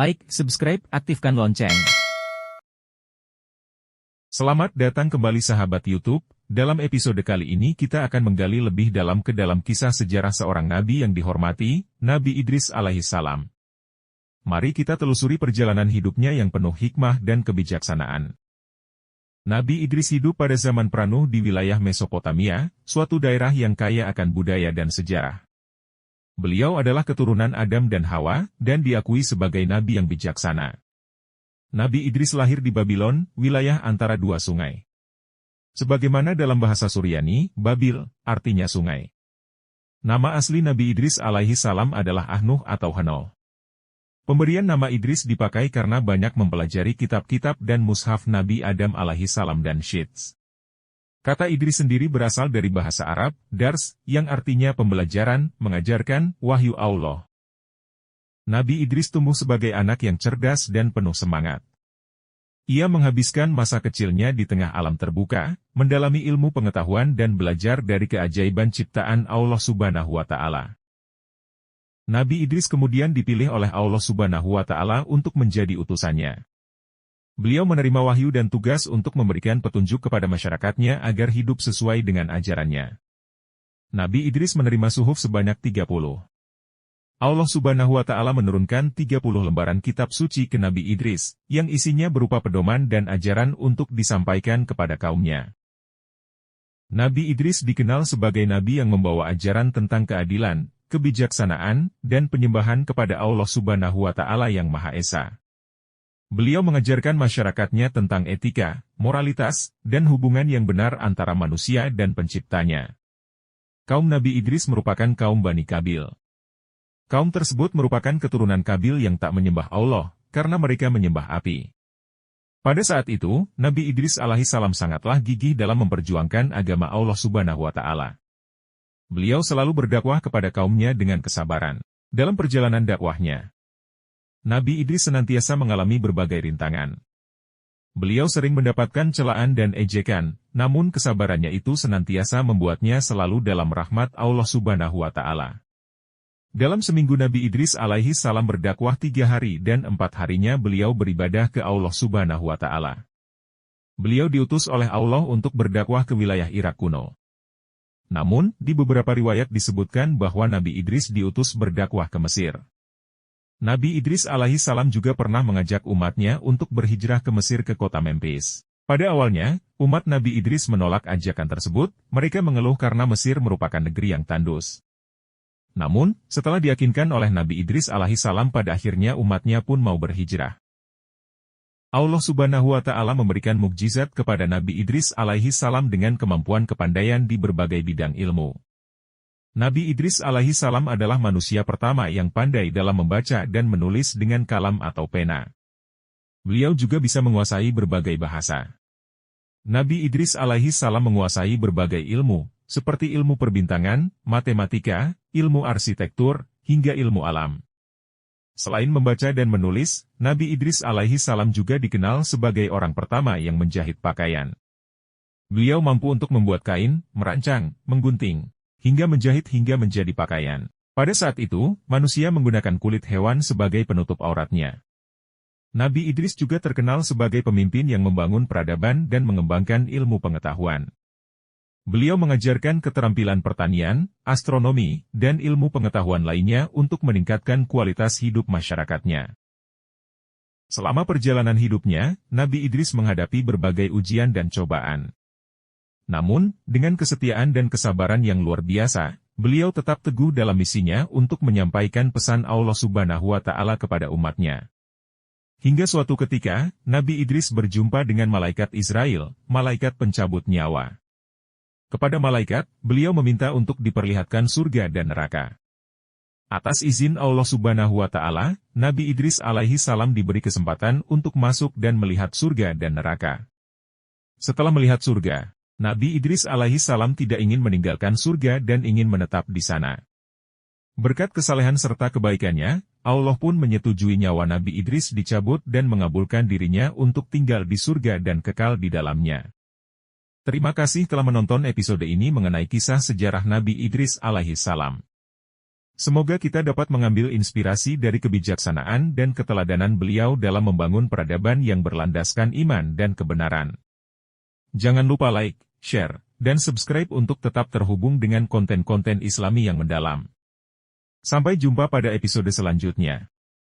like, subscribe, aktifkan lonceng. Selamat datang kembali sahabat YouTube. Dalam episode kali ini kita akan menggali lebih dalam ke dalam kisah sejarah seorang nabi yang dihormati, Nabi Idris alaihi salam. Mari kita telusuri perjalanan hidupnya yang penuh hikmah dan kebijaksanaan. Nabi Idris hidup pada zaman Pranuh di wilayah Mesopotamia, suatu daerah yang kaya akan budaya dan sejarah. Beliau adalah keturunan Adam dan Hawa, dan diakui sebagai nabi yang bijaksana. Nabi Idris lahir di Babilon, wilayah antara dua sungai. Sebagaimana dalam bahasa Suryani, Babil, artinya sungai. Nama asli Nabi Idris alaihi salam adalah Ahnuh atau Hanol. Pemberian nama Idris dipakai karena banyak mempelajari kitab-kitab dan mushaf Nabi Adam alaihi salam dan Syits. Kata Idris sendiri berasal dari bahasa Arab, dars, yang artinya pembelajaran, mengajarkan, wahyu Allah. Nabi Idris tumbuh sebagai anak yang cerdas dan penuh semangat. Ia menghabiskan masa kecilnya di tengah alam terbuka, mendalami ilmu pengetahuan dan belajar dari keajaiban ciptaan Allah Subhanahu wa Ta'ala. Nabi Idris kemudian dipilih oleh Allah Subhanahu wa Ta'ala untuk menjadi utusannya. Beliau menerima wahyu dan tugas untuk memberikan petunjuk kepada masyarakatnya agar hidup sesuai dengan ajarannya. Nabi Idris menerima suhuf sebanyak 30. Allah Subhanahu wa Ta'ala menurunkan 30 lembaran kitab suci ke Nabi Idris, yang isinya berupa pedoman dan ajaran untuk disampaikan kepada kaumnya. Nabi Idris dikenal sebagai nabi yang membawa ajaran tentang keadilan, kebijaksanaan, dan penyembahan kepada Allah Subhanahu wa Ta'ala yang Maha Esa. Beliau mengajarkan masyarakatnya tentang etika, moralitas, dan hubungan yang benar antara manusia dan penciptanya. Kaum Nabi Idris merupakan kaum Bani Qabil. Kaum tersebut merupakan keturunan Qabil yang tak menyembah Allah, karena mereka menyembah api. Pada saat itu, Nabi Idris alaihi salam sangatlah gigih dalam memperjuangkan agama Allah Subhanahu wa Ta'ala. Beliau selalu berdakwah kepada kaumnya dengan kesabaran. Dalam perjalanan dakwahnya, Nabi Idris senantiasa mengalami berbagai rintangan. Beliau sering mendapatkan celaan dan ejekan, namun kesabarannya itu senantiasa membuatnya selalu dalam rahmat Allah Subhanahu wa Ta'ala. Dalam seminggu Nabi Idris alaihi salam berdakwah 3 hari dan 4 harinya beliau beribadah ke Allah Subhanahu wa Ta'ala. Beliau diutus oleh Allah untuk berdakwah ke wilayah Irak kuno. Namun, di beberapa riwayat disebutkan bahwa Nabi Idris diutus berdakwah ke Mesir. Nabi Idris alaihi salam juga pernah mengajak umatnya untuk berhijrah ke Mesir ke kota Memphis. Pada awalnya, umat Nabi Idris menolak ajakan tersebut, mereka mengeluh karena Mesir merupakan negeri yang tandus. Namun, setelah diyakinkan oleh Nabi Idris alaihi salam pada akhirnya umatnya pun mau berhijrah. Allah Subhanahu wa Ta'ala memberikan mukjizat kepada Nabi Idris alaihi salam dengan kemampuan kepandaian di berbagai bidang ilmu. Nabi Idris alaihi salam adalah manusia pertama yang pandai dalam membaca dan menulis dengan kalam atau pena. Beliau juga bisa menguasai berbagai bahasa. Nabi Idris alaihi salam menguasai berbagai ilmu, seperti ilmu perbintangan, matematika, ilmu arsitektur, hingga ilmu alam. Selain membaca dan menulis, Nabi Idris alaihi salam juga dikenal sebagai orang pertama yang menjahit pakaian. Beliau mampu untuk membuat kain, merancang, menggunting, hingga menjahit hingga menjadi pakaian. Pada saat itu, manusia menggunakan kulit hewan sebagai penutup auratnya. Nabi Idris juga terkenal sebagai pemimpin yang membangun peradaban dan mengembangkan ilmu pengetahuan. Beliau mengajarkan keterampilan pertanian, astronomi, dan ilmu pengetahuan lainnya untuk meningkatkan kualitas hidup masyarakatnya. Selama perjalanan hidupnya, Nabi Idris menghadapi berbagai ujian dan cobaan. Namun, dengan kesetiaan dan kesabaran yang luar biasa, beliau tetap teguh dalam misinya untuk menyampaikan pesan Allah Subhanahu wa Ta'ala kepada umatnya. Hingga suatu ketika, Nabi Idris berjumpa dengan malaikat Israel, malaikat pencabut nyawa. Kepada malaikat, beliau meminta untuk diperlihatkan surga dan neraka. Atas izin Allah Subhanahu wa Ta'ala, Nabi Idris alaihi salam diberi kesempatan untuk masuk dan melihat surga dan neraka. Setelah melihat surga, Nabi Idris alaihi salam tidak ingin meninggalkan surga dan ingin menetap di sana. Berkat kesalehan serta kebaikannya, Allah pun menyetujui nyawa Nabi Idris dicabut dan mengabulkan dirinya untuk tinggal di surga dan kekal di dalamnya. Terima kasih telah menonton episode ini mengenai kisah sejarah Nabi Idris alaihi salam. Semoga kita dapat mengambil inspirasi dari kebijaksanaan dan keteladanan beliau dalam membangun peradaban yang berlandaskan iman dan kebenaran. Jangan lupa like, share, dan subscribe untuk tetap terhubung dengan konten-konten Islami yang mendalam. Sampai jumpa pada episode selanjutnya.